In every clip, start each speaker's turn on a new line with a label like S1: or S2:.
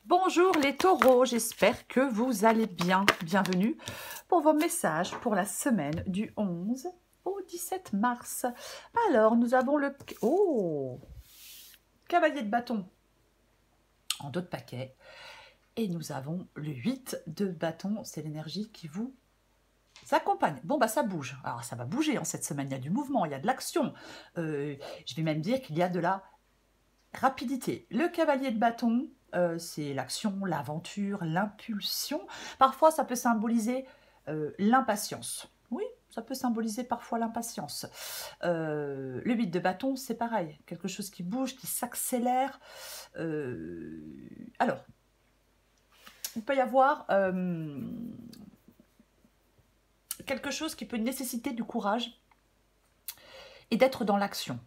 S1: Bonjour les taureaux, j'espère que vous allez bien. Bienvenue pour vos messages pour la semaine du 11 au 17 mars. Alors, nous avons le cavalier de bâton en dos de paquet. Et nous avons le 8 de bâton, c'est l'énergie qui vous accompagne. Bon, bah ça bouge. Alors, ça va bouger en cette semaine, il y a du mouvement, il y a de l'action. Je vais même dire qu'il y a de la rapidité. Le cavalier de bâton, c'est l'action, l'aventure, l'impulsion. Parfois, ça peut symboliser l'impatience. Oui, ça peut symboliser parfois l'impatience. Le 8 de bâton, c'est pareil. Quelque chose qui bouge, qui s'accélère. Alors, il peut y avoir quelque chose qui peut nécessiter du courage et d'être dans l'action.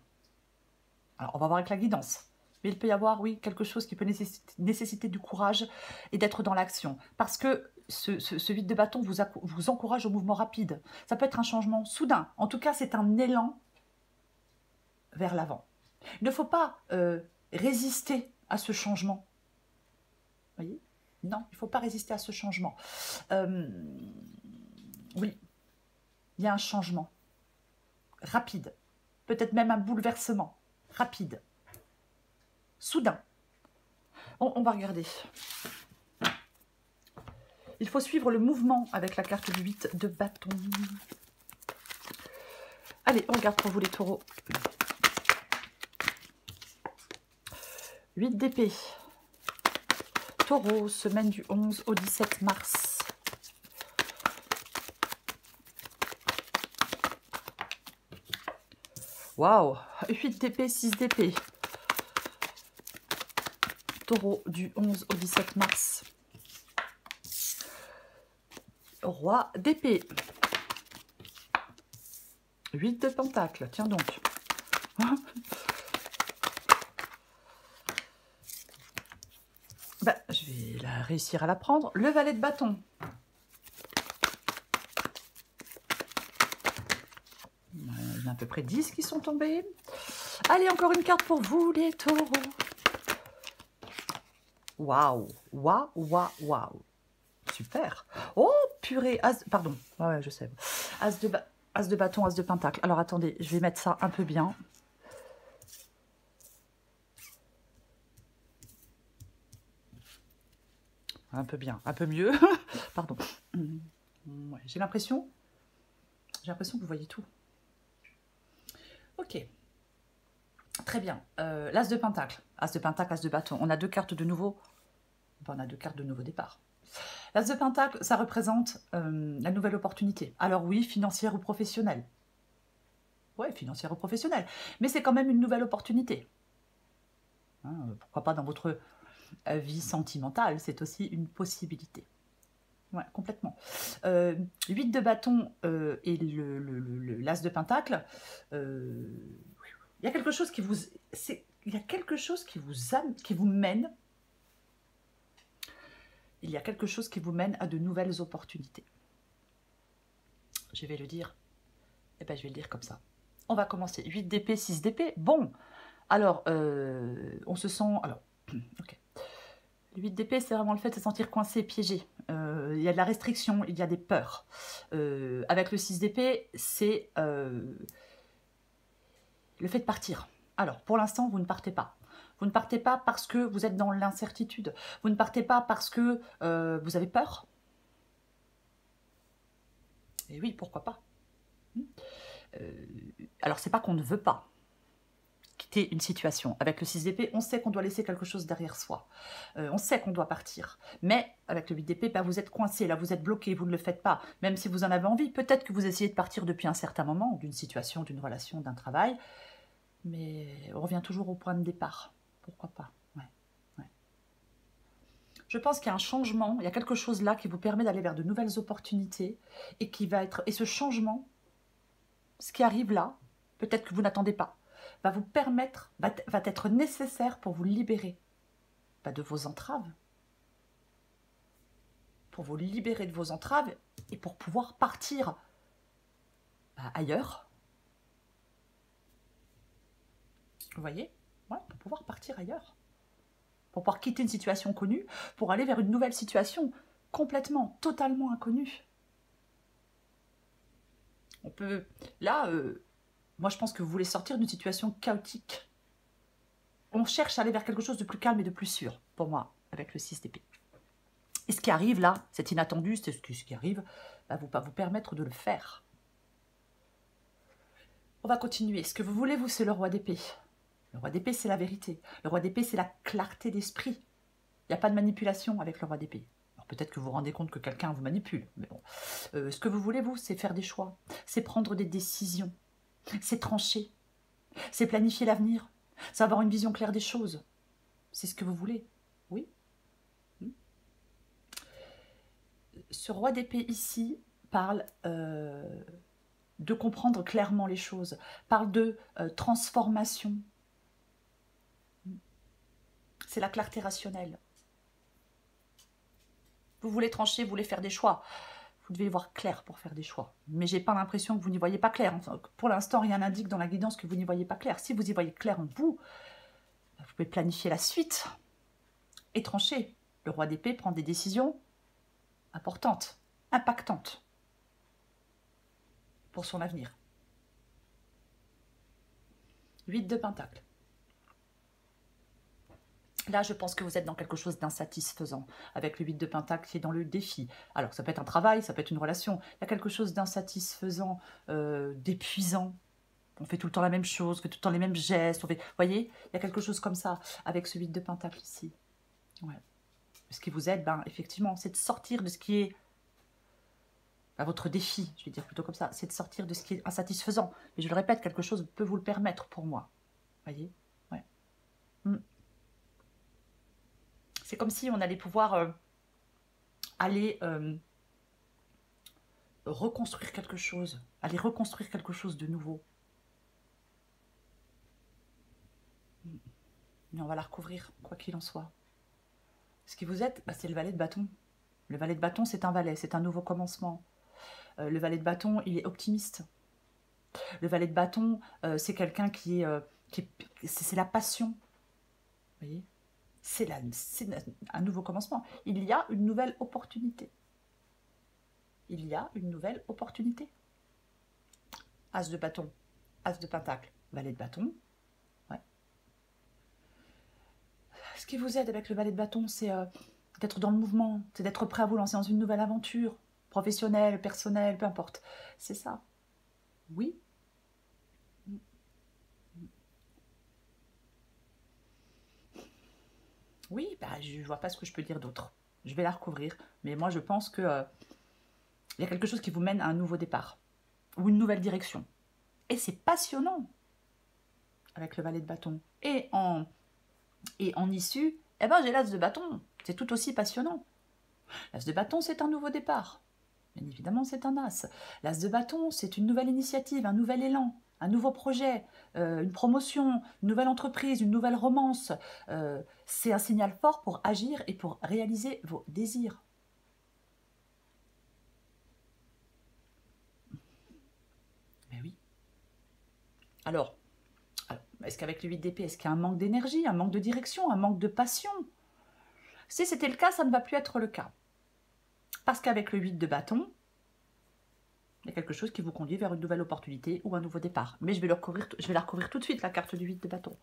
S1: Alors, on va voir avec la guidance. Mais il peut y avoir, oui, quelque chose qui peut nécessiter du courage et d'être dans l'action. Parce que ce 8 de bâton vous encourage au mouvement rapide. Ça peut être un changement soudain. En tout cas, c'est un élan vers l'avant. Il ne faut pas résister à ce changement. Vous voyez? Non, il ne faut pas résister à ce changement. Oui, il y a un changement rapide. Peut-être même un bouleversement rapide. Soudain. On va regarder. Il faut suivre le mouvement avec la carte du 8 de bâton. Allez, on regarde pour vous les taureaux. 8 d'épée. Taureau, semaine du 11 au 17 mars. Waouh, 8 d'épée, 6 d'épée. Taureau du 11 au 17 mars. Roi d'épée. 8 de pentacle, tiens donc. Ben, je vais réussir à la prendre. Le valet de bâton. Il y en a à peu près 10 qui sont tombés. Allez, encore une carte pour vous, les taureaux. Waouh, waouh, waouh, waouh. Super. Oh, purée. Pardon. Ouais, je sais. As de bâton, as de pentacle. Alors, attendez, je vais mettre ça un peu bien. Un peu bien, un peu mieux. Pardon. Ouais, j'ai l'impression que vous voyez tout. Ok. Très bien. L'as de pentacle. As de pentacle, as de bâton. On a deux cartes de nouveau. Enfin, on a deux cartes de nouveau départ. L'as de pentacle, ça représente la nouvelle opportunité. Alors oui, financière ou professionnelle. Ouais, financière ou professionnelle. Mais c'est quand même une nouvelle opportunité. Hein, pourquoi pas dans votre vie sentimentale, c'est aussi une possibilité. Ouais, complètement. 8 de bâton et l'as de pentacle, il y a quelque chose qui vous... Il y a quelque chose qui vous mène. Il y a quelque chose qui vous mène à de nouvelles opportunités. Je vais le dire. Eh ben, je vais le dire comme ça. On va commencer. 8 d'épée, 6 d'épée. Bon, alors, on se sent... Alors, ok. Le 8 d'épée, c'est vraiment le fait de se sentir coincé, piégé. Il y a de la restriction, il y a des peurs. Avec le 6 d'épée, c'est le fait de partir. Alors, pour l'instant, vous ne partez pas. Vous ne partez pas parce que vous êtes dans l'incertitude. Vous ne partez pas parce que vous avez peur. Et oui, pourquoi pas. Alors, c'est pas qu'on ne veut pas quitter une situation. Avec le 6 d'épée, on sait qu'on doit laisser quelque chose derrière soi. On sait qu'on doit partir. Mais avec le 8 d'épée, bah, vous êtes coincé, là, vous êtes bloqué, vous ne le faites pas. Même si vous en avez envie, peut-être que vous essayez de partir depuis un certain moment, d'une situation, d'une relation, d'un travail. Mais on revient toujours au point de départ. Pourquoi pas? Ouais. Je pense qu'il y a un changement, il y a quelque chose là qui vous permet d'aller vers de nouvelles opportunités et qui va être... Et ce changement, ce qui arrive là, peut-être que vous n'attendez pas, va vous permettre, va être nécessaire pour vous libérer de vos entraves. Pour vous libérer de vos entraves et pour pouvoir partir ailleurs. Vous voyez? Ouais, pour pouvoir partir ailleurs. pour pouvoir quitter une situation connue, pour aller vers une nouvelle situation complètement, totalement inconnue. On peut... Là, moi je pense que vous voulez sortir d'une situation chaotique. On cherche à aller vers quelque chose de plus calme et de plus sûr, pour moi, avec le 6 d'épée. Et ce qui arrive là, c'est inattendu, c'est ce qui arrive, va vous permettre de le faire. On va continuer. Ce que vous voulez, vous, c'est le roi d'épée. Le roi d'épée, c'est la vérité. Le roi d'épée, c'est la clarté d'esprit. Il n'y a pas de manipulation avec le roi d'épée. Alors peut-être que vous vous rendez compte que quelqu'un vous manipule. Mais bon. Ce que vous voulez, vous, c'est faire des choix. C'est prendre des décisions. C'est trancher. C'est planifier l'avenir. C'est avoir une vision claire des choses. C'est ce que vous voulez. Oui. Ce roi d'épée ici parle de comprendre clairement les choses, parle de transformation. C'est la clarté rationnelle. Vous voulez trancher, vous voulez faire des choix. Vous devez y voir clair pour faire des choix. Mais j'ai pas l'impression que vous n'y voyez pas clair. Enfin, pour l'instant, rien n'indique dans la guidance que vous n'y voyez pas clair. Si vous y voyez clair en vous, vous pouvez planifier la suite et trancher. Le roi d'épée prend des décisions importantes, impactantes pour son avenir. 8 de Pentacle. Là, je pense que vous êtes dans quelque chose d'insatisfaisant, avec le 8 de Pentacle qui est dans le défi. Alors, ça peut être un travail, ça peut être une relation. Il y a quelque chose d'insatisfaisant, d'épuisant. On fait tout le temps la même chose, on fait tout le temps les mêmes gestes. Vous voyez, il y a quelque chose comme ça avec ce 8 de Pentacle ici. Ouais. Ce qui vous aide, ben, effectivement, c'est de sortir de ce qui est votre défi, je vais dire plutôt comme ça. C'est de sortir de ce qui est insatisfaisant. Mais je le répète, quelque chose peut vous le permettre pour moi. Vous voyez, ouais. C'est comme si on allait pouvoir aller reconstruire quelque chose, aller reconstruire quelque chose de nouveau. Mais on va la recouvrir, quoi qu'il en soit. Ce qui vous êtes, bah, c'est le valet de bâton. Le valet de bâton, c'est un valet, c'est un nouveau commencement. Le valet de bâton, il est optimiste. Le valet de bâton, c'est quelqu'un qui est... c'est la passion. Vous voyez, c'est un nouveau commencement. Il y a une nouvelle opportunité. Il y a une nouvelle opportunité. As de bâton, as de pentacle, valet de bâton. Ouais. Ce qui vous aide avec le valet de bâton, c'est d'être dans le mouvement, c'est d'être prêt à vous lancer dans une nouvelle aventure, professionnelle, personnelle, peu importe. C'est ça. Oui. Oui, bah, je ne vois pas ce que je peux dire d'autre. Je vais la recouvrir. Mais moi, je pense que y a quelque chose qui vous mène à un nouveau départ. Ou une nouvelle direction. Et c'est passionnant. Avec le valet de bâton. Et en issue, eh ben, j'ai l'as de bâton. C'est tout aussi passionnant. L'as de bâton, c'est un nouveau départ. Bien évidemment, c'est un as. L'as de bâton, c'est une nouvelle initiative, un nouvel élan, un nouveau projet, une promotion, une nouvelle entreprise, une nouvelle romance. C'est un signal fort pour agir et pour réaliser vos désirs. Mais oui. Alors est-ce qu'avec le 8 d'épée, est-ce qu'il y a un manque d'énergie, un manque de direction, un manque de passion? Si c'était le cas, ça ne va plus être le cas. Parce qu'avec le 8 de bâton, il y a quelque chose qui vous conduit vers une nouvelle opportunité ou un nouveau départ. Mais je vais la recouvrir tout de suite, la carte du 8 de bâton.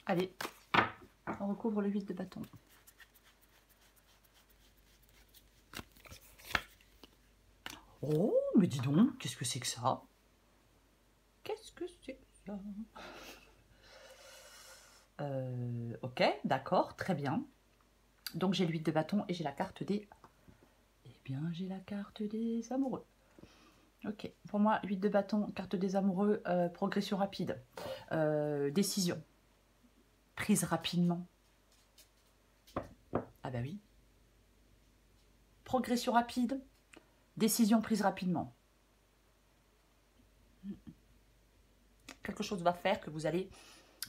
S1: Allez, on recouvre le 8 de bâton. Oh, mais dis donc, qu'est-ce que c'est que ça? Qu'est-ce que c'est que ça? Ok, d'accord, très bien. Donc j'ai le 8 de bâton et j'ai la carte des... Eh bien, j'ai la carte des amoureux. Ok, pour moi, 8 de bâton, carte des amoureux, progression rapide, décision, prise rapidement. Ah bah oui. Progression rapide, décision prise rapidement. Quelque chose va faire que vous allez...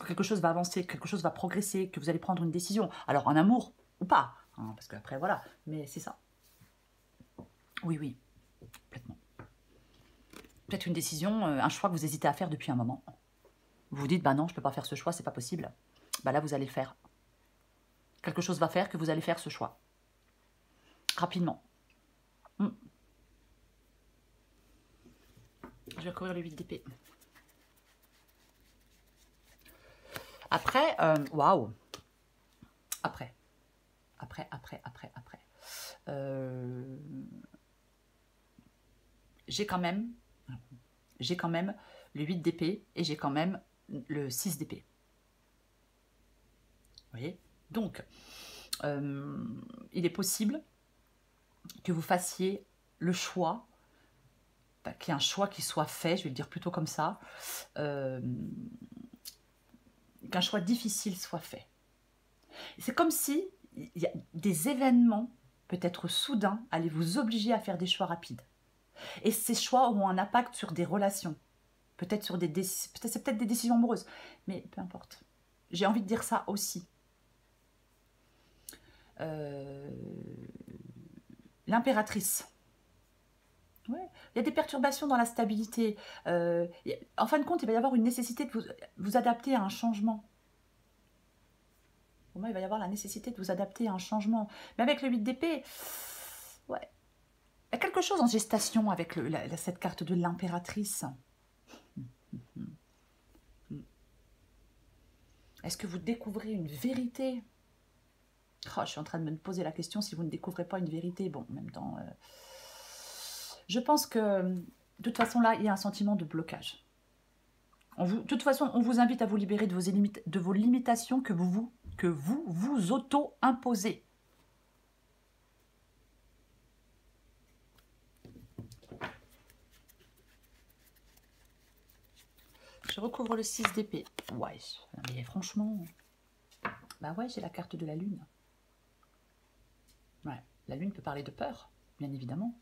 S1: Quelque chose va avancer, quelque chose va progresser, que vous allez prendre une décision. Alors, en amour ou pas, hein, parce qu'après, voilà, mais c'est ça. Oui, oui, complètement. Peut-être une décision, un choix que vous hésitez à faire depuis un moment. Vous vous dites, bah non, je ne peux pas faire ce choix, c'est pas possible. Bah là, vous allez le faire. Quelque chose va faire que vous allez faire ce choix. Rapidement. Je vais courir le 8 d'épée. Après, waouh. Après. J'ai quand même le 8 d'épée et j'ai quand même le 6 d'épée. Vous voyez? Donc, il est possible que vous fassiez le choix, qu'il y ait un choix qui soit fait, je vais le dire plutôt comme ça, qu'un choix difficile soit fait. C'est comme si il y a des événements, peut-être soudains, allaient vous obliger à faire des choix rapides. Et ces choix auront un impact sur des relations, peut-être sur des c'est peut-être des décisions amoureuses, mais peu importe. J'ai envie de dire ça aussi. L'impératrice. Ouais. Il y a des perturbations dans la stabilité. En fin de compte, il va y avoir une nécessité de vous adapter à un changement. Pour moi, il va y avoir la nécessité de vous adapter à un changement. Mais avec le 8 d'épée, ouais. Il y a quelque chose en gestation avec cette carte de l'impératrice. Est-ce que vous découvrez une vérité? Oh, je suis en train de me poser la question si vous ne découvrez pas une vérité. Bon, en même temps, je pense que de toute façon, là, il y a un sentiment de blocage. De toute façon, on vous invite à vous libérer de vos limitations que vous vous auto-imposez. Je recouvre le 6 d'épée. Ouais, mais franchement... Bah ouais, j'ai la carte de la lune. Ouais, la lune peut parler de peur, bien évidemment.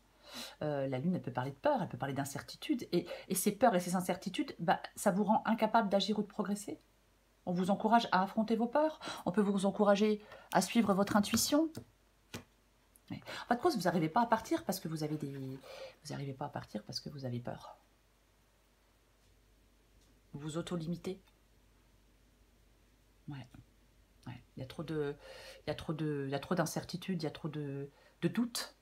S1: La lune, elle peut parler de peur, elle peut parler d'incertitude. Et ces peurs et ces incertitudes, bah, ça vous rend incapable d'agir ou de progresser. On vous encourage à affronter vos peurs. On peut vous encourager à suivre votre intuition. Ouais. En fait, vous n'arrivez pas à partir parce que vous avez des... Vous n'arrivez pas à partir parce que vous avez peur. Vous vous auto-limitez. Ouais. Ouais. Il y a trop d'incertitudes, il y a trop de doutes.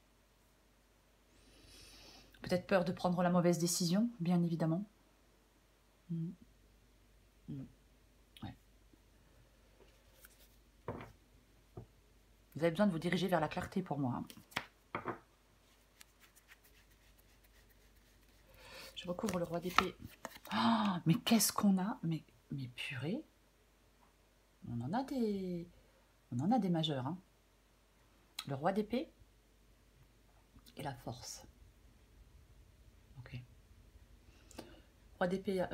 S1: Peut-être peur de prendre la mauvaise décision, bien évidemment. Ouais. Vous avez besoin de vous diriger vers la clarté pour moi. Je recouvre le roi d'épée. Oh, mais qu'est-ce qu'on a? Mais purée. On en a des majeurs. Hein. Le roi d'épée et la force. Ok. Roi d'épée.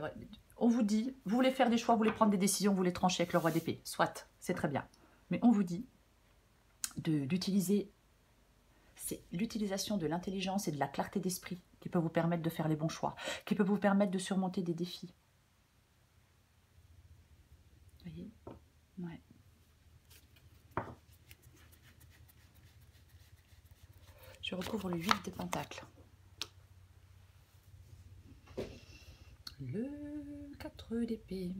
S1: On vous dit, vous voulez faire des choix, vous voulez prendre des décisions, vous voulez trancher avec le roi d'épée. Soit, c'est très bien. Mais on vous dit d'utiliser... C'est l'utilisation de l'intelligence et de la clarté d'esprit qui peut vous permettre de faire les bons choix, qui peut vous permettre de surmonter des défis. Vous voyez? Ouais. Je recouvre le 8 de pentacles. Le 4 d'épée.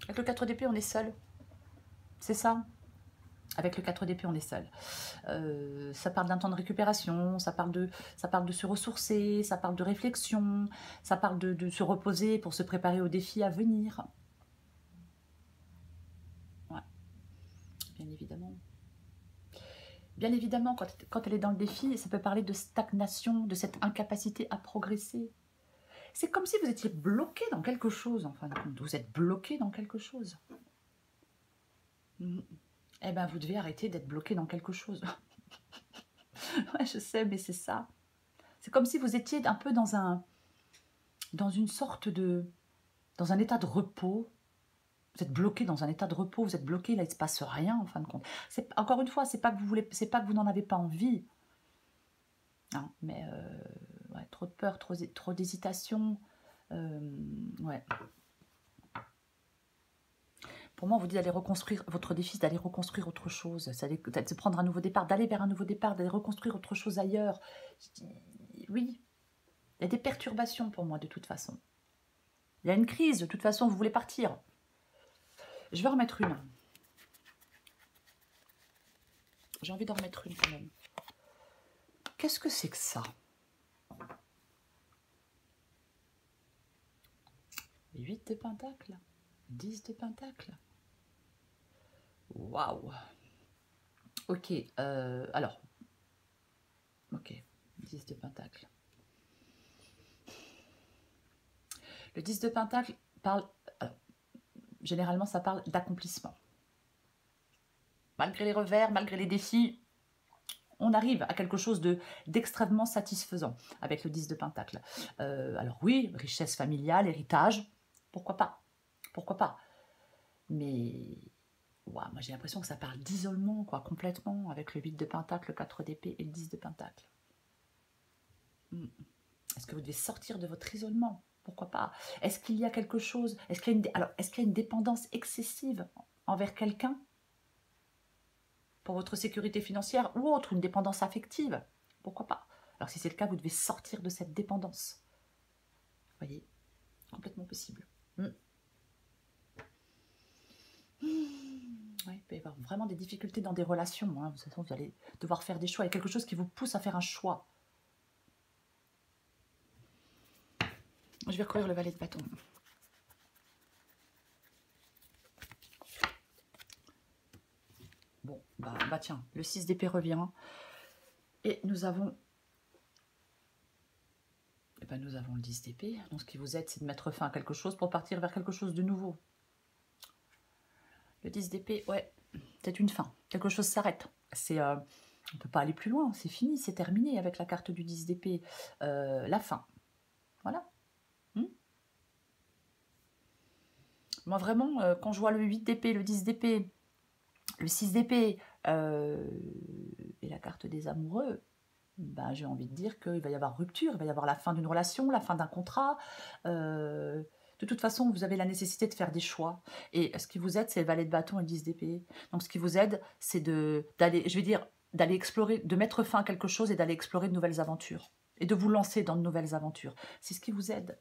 S1: Avec le 4 d'épée, on est seul. C'est ça. Avec le 4 d'épée, on est seul. Ça parle d'un temps de récupération, ça parle de se ressourcer, ça parle de réflexion, ça parle de se reposer pour se préparer aux défis à venir. Ouais, bien évidemment. Bien évidemment, quand elle est dans le défi, ça peut parler de stagnation, de cette incapacité à progresser. C'est comme si vous étiez bloqué dans quelque chose, en fin de compte. Vous êtes bloqué dans quelque chose. Eh bien, vous devez arrêter d'être bloqué dans quelque chose. Ouais, je sais, mais c'est ça. C'est comme si vous étiez un peu dans une sorte de... dans un état de repos. Vous êtes bloqué dans un état de repos, vous êtes bloqué, là, il ne se passe rien, en fin de compte. Encore une fois, c'est pas que vous n'en avez pas envie. Non, mais ouais, trop de peur, trop d'hésitation. Ouais. Pour moi, on vous dit d'aller reconstruire, votre défi, d'aller reconstruire autre chose, de prendre un nouveau départ, d'aller vers un nouveau départ, d'aller reconstruire autre chose ailleurs. Oui, il y a des perturbations pour moi de toute façon. Il y a une crise, de toute façon, vous voulez partir. Je vais en remettre une. J'ai envie d'en remettre une quand même. Qu'est-ce que c'est que ça? 8 de pentacles, 10 de pentacles. Waouh. Ok, alors. Ok, 10 de pentacles. Le 10 de pentacles parle... Alors, généralement, ça parle d'accomplissement. Malgré les revers, malgré les défis, on arrive à quelque chose d'extrêmement satisfaisant avec le 10 de pentacles. Alors oui, richesse familiale, héritage, pourquoi pas? Pourquoi pas? Mais ouah, moi j'ai l'impression que ça parle d'isolement, quoi, complètement, avec le 8 de pentacles, le 4 d'épée et le 10 de pentacles. Est-ce que vous devez sortir de votre isolement? Pourquoi pas? Est-ce qu'il y a quelque chose? Est-ce qu'il y a une dépendance excessive envers quelqu'un? Pour votre sécurité financière ou autre, une dépendance affective, pourquoi pas? Alors si c'est le cas, vous devez sortir de cette dépendance. Vous voyez, complètement possible. Ouais, il peut y avoir vraiment des difficultés dans des relations. Hein. De toute façon, vous allez devoir faire des choix. Il y a quelque chose qui vous pousse à faire un choix. Je vais recouvrir le valet de bâton. Bon, bah tiens, le 6 d'épée revient. Et nous avons... Eh ben, nous avons le 10 d'épée. Donc ce qui vous aide, c'est de mettre fin à quelque chose pour partir vers quelque chose de nouveau. Le 10 d'épée, ouais, c'est une fin. Quelque chose s'arrête. On ne peut pas aller plus loin. C'est fini, c'est terminé avec la carte du 10 d'épée. La fin. Voilà. Moi, vraiment, quand je vois le 8 d'épée, le 10 d'épée, le 6 d'épée et la carte des amoureux, ben, j'ai envie de dire qu'il va y avoir rupture, il va y avoir la fin d'une relation, la fin d'un contrat. De toute façon, vous avez la nécessité de faire des choix. Et ce qui vous aide, c'est le valet de bâton et le 10 d'épée. Donc, ce qui vous aide, c'est d'aller, je vais dire, d'aller explorer, de mettre fin à quelque chose et d'aller explorer de nouvelles aventures. Et de vous lancer dans de nouvelles aventures. C'est ce qui vous aide.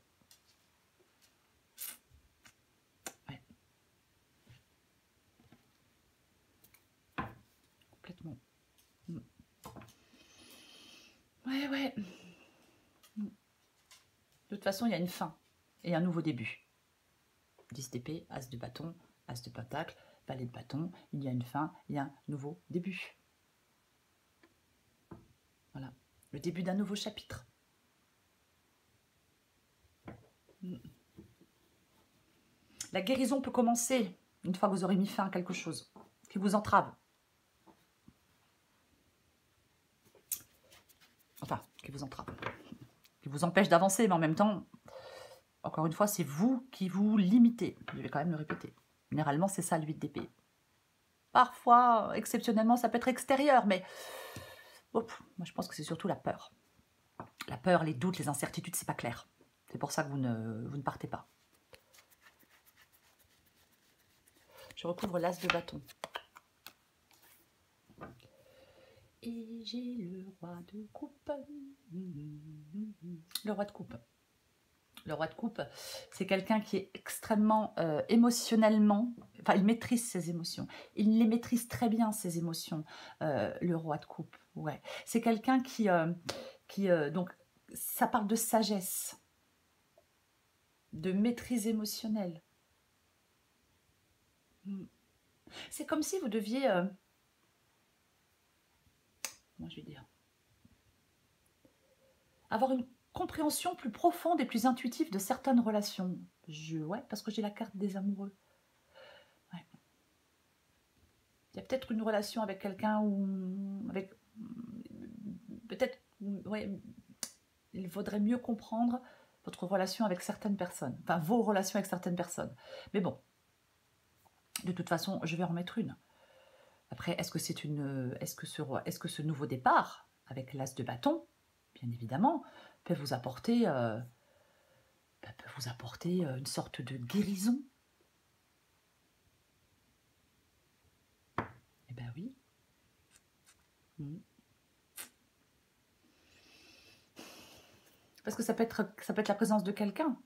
S1: Ouais. Complètement. Ouais. De toute façon, il y a une fin et un nouveau début. 10 d'épée, as de bâton, as de pentacle, valet de bâton, il y a une fin et un nouveau début. Voilà, le début d'un nouveau chapitre. La guérison peut commencer une fois que vous aurez mis fin à quelque chose qui vous entrave. Enfin, qui vous entrave. Qui vous empêche d'avancer, mais en même temps, encore une fois, c'est vous qui vous limitez. Je vais quand même le répéter. Généralement, c'est ça le 8 d'épée. Parfois, exceptionnellement, ça peut être extérieur, mais moi je pense que c'est surtout la peur. La peur, les doutes, les incertitudes, c'est pas clair. C'est pour ça que vous ne partez pas. Je recouvre l'as de bâton. Et j'ai le roi de coupe. Le roi de coupe. Le roi de coupe, c'est quelqu'un qui est extrêmement émotionnellement... Enfin, il maîtrise ses émotions. Il les maîtrise très bien, ses émotions, le roi de coupe. Ouais. C'est quelqu'un qui... donc, ça parle de sagesse, de maîtrise émotionnelle. C'est comme si vous deviez... comment je vais dire, avoir une compréhension plus profonde et plus intuitive de certaines relations. Ouais, parce que j'ai la carte des amoureux. Ouais. Il y a peut-être une relation avec quelqu'un ou avec... Peut-être... Ouais, il faudrait mieux comprendre votre relation avec certaines personnes. Enfin, vos relations avec certaines personnes. Mais bon, de toute façon, je vais en mettre une. Après, est-ce que c'est une... Est-ce que ce nouveau départ, avec l'as de bâton, bien évidemment, peut vous apporter une sorte de guérison. ben oui. Parce que ça peut être la présence de quelqu'un.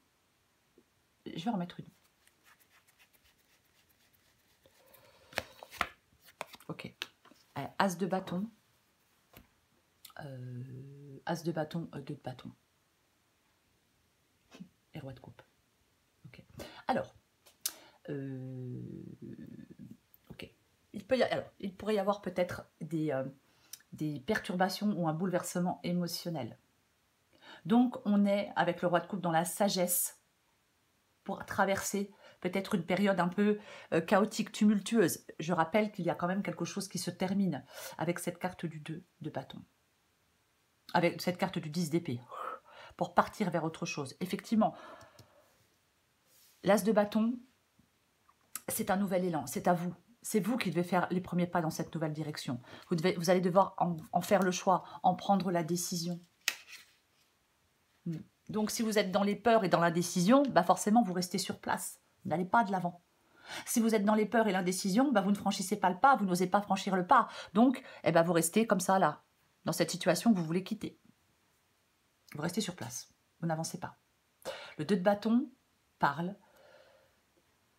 S1: Je vais en remettre une. Ok. As de bâton. As de bâton, 2 de bâton. Et roi de coupe. Ok. Alors. Ok. Il pourrait y avoir peut-être des perturbations ou un bouleversement émotionnel. Donc, on est avec le roi de coupe dans la sagesse pour traverser peut-être une période un peu chaotique, tumultueuse. Je rappelle qu'il y a quand même quelque chose qui se termine avec cette carte du 2 de bâton. Avec cette carte du 10 d'épée. Pour partir vers autre chose. Effectivement, l'as de bâton, c'est un nouvel élan, c'est à vous. C'est vous qui devez faire les premiers pas dans cette nouvelle direction. Vous allez devoir en faire le choix, en prendre la décision. Donc, si vous êtes dans les peurs et dans l'indécision, bah forcément, vous restez sur place. Vous n'allez pas de l'avant. Si vous êtes dans les peurs et l'indécision, bah vous ne franchissez pas le pas, vous n'osez pas franchir le pas. Donc, eh ben, vous restez comme ça, là, dans cette situation que vous voulez quitter. Vous restez sur place. Vous n'avancez pas. Le 2 de bâton parle.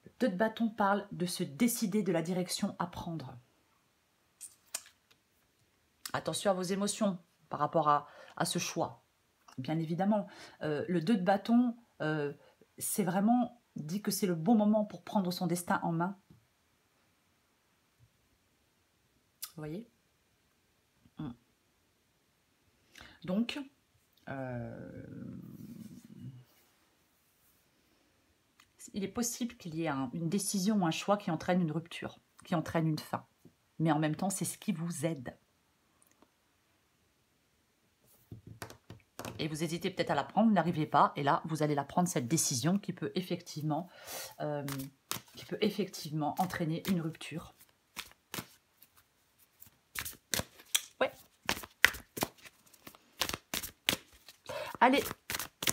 S1: Le 2 de bâton parle de se décider de la direction à prendre. Attention à vos émotions par rapport à ce choix. Bien évidemment, le 2 de bâton, c'est vraiment dit que c'est le bon moment pour prendre son destin en main. Vous voyez? Donc, il est possible qu'il y ait une décision ou un choix qui entraîne une rupture, qui entraîne une fin. Mais en même temps, c'est ce qui vous aide. Et vous hésitez peut-être à la prendre, vous n'arrivez pas. Et là, vous allez la prendre, cette décision qui peut effectivement entraîner une rupture. Ouais. Allez,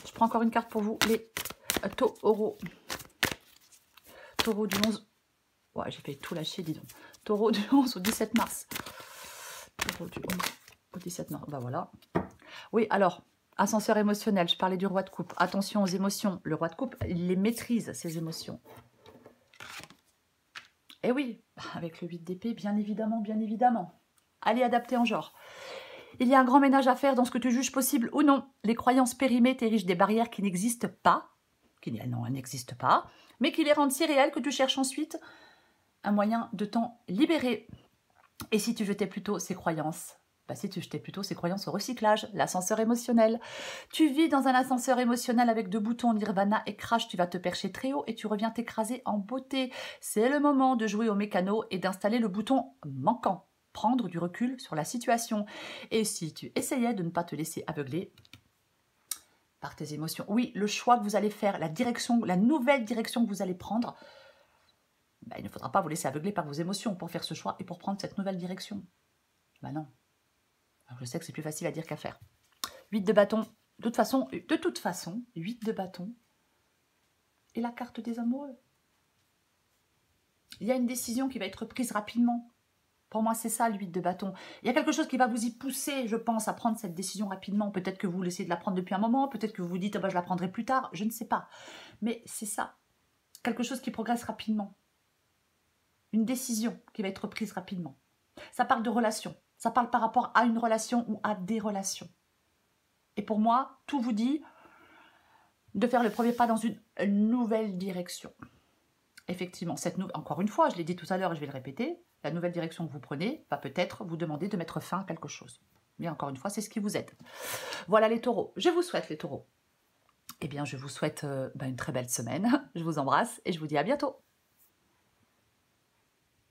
S1: je prends encore une carte pour vous, les taureaux. Taureau du 11. Ouais, j'ai fait tout lâcher, dis donc. Taureau du 11 au 17 mars. Taureau du 11 au 17 mars. Bah voilà. Oui, alors, ascenseur émotionnel. Je parlais du roi de coupe. Attention aux émotions. Le roi de coupe, il les maîtrise, ses émotions. Et oui, avec le 8 d'épée, bien évidemment, bien évidemment. Allez, adapter en genre. Il y a un grand ménage à faire dans ce que tu juges possible ou non. Les croyances périmées t'érigent des barrières qui n'existent pas. Non, elles n'existent pas. Mais qui les rendent si réelles que tu cherches ensuite un moyen de t'en libérer. Et si tu jetais plutôt ces croyances, au recyclage, l'ascenseur émotionnel. Tu vis dans un ascenseur émotionnel avec 2 boutons nirvana et crash, tu vas te percher très haut et tu reviens t'écraser en beauté. C'est le moment de jouer au mécano et d'installer le bouton manquant. Prendre du recul sur la situation. Et si tu essayais de ne pas te laisser aveugler par tes émotions. Oui, le choix que vous allez faire, la direction, la nouvelle direction que vous allez prendre, ben, il ne faudra pas vous laisser aveugler par vos émotions pour faire ce choix et pour prendre cette nouvelle direction. Ben non. Alors, je sais que c'est plus facile à dire qu'à faire. 8 de bâton. De toute façon, 8 de bâton et la carte des amoureux. Il y a une décision qui va être prise rapidement. Pour moi, c'est ça, le 8 de bâton. Il y a quelque chose qui va vous y pousser, je pense, à prendre cette décision rapidement. Peut-être que vous essayez de la prendre depuis un moment, peut-être que vous vous dites oh, ben, je la prendrai plus tard, je ne sais pas. Mais c'est ça, quelque chose qui progresse rapidement. Une décision qui va être prise rapidement. Ça parle de relation, ça parle par rapport à une relation ou à des relations. Et pour moi, tout vous dit de faire le premier pas dans une nouvelle direction. Effectivement, encore une fois, je l'ai dit tout à l'heure et je vais le répéter, la nouvelle direction que vous prenez va peut-être vous demander de mettre fin à quelque chose. Mais encore une fois, c'est ce qui vous aide. Voilà les taureaux. Je vous souhaite les taureaux. Eh bien, je vous souhaite une très belle semaine. Je vous embrasse et je vous dis à bientôt.